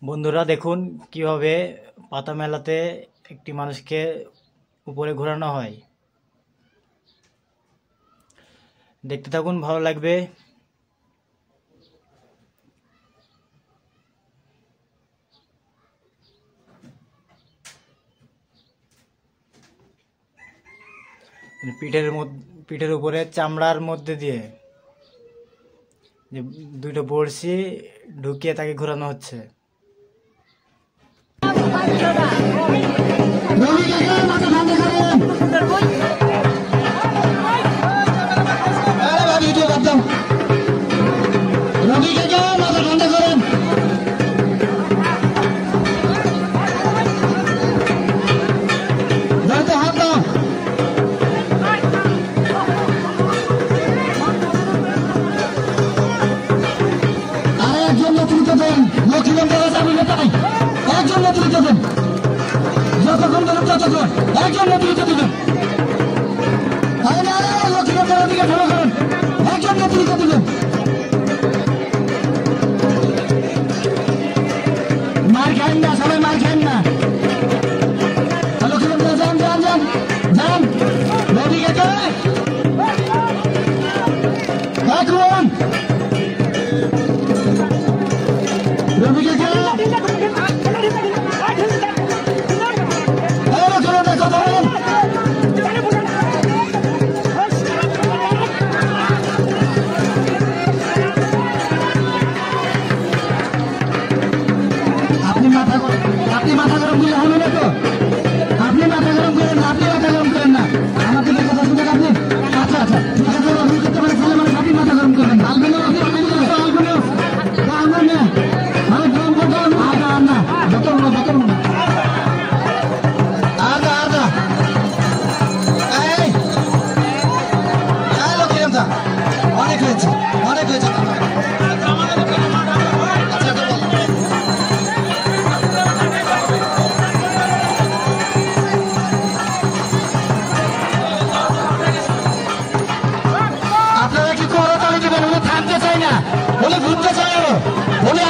বন্ধুরা দেখুন কিভাবে পাতা মেলাতে একটি মানুষকে উপরে ঘোরানো হয়। দেখতে থাকুন, ভালো লাগবে। পিঠের উপরে চামড়ার মধ্যে দিয়ে যে দুটো বড়শি ঢুকিয়ে তাকে ঘোরানো হচ্ছে। একজন নেতৃত্ব দিবেন, লক্ষ্মীর দিকে ফলো করেন, একজন নেতৃত্ব দিবেন। মার খান না, সবাই মার খান না। লক্ষ্মীর যান যান যান যান নদীকে এখন রবিকে আপনি মাথা গরম করলে হবে না তো, আপনি মাথা গরম করেন না, আপনি মাথা গরম করেন না, আমার দিকে কথা শুনেন আপনি। আচ্ছা আচ্ছা ঠিক আছে, ভুল করতে পারে ছেলে মানুষ, আপনি মাথা গরম করবেন। আলগুলো আমি গরম করতে আদা আনা বোতল না বোতল না আদা আদা অনেক হয়েছে অনেক হয়েছে। আপনারা কি করতালি দেবেন? উনি থামতে চাই না, উনি ঘুরতে চাই, উনি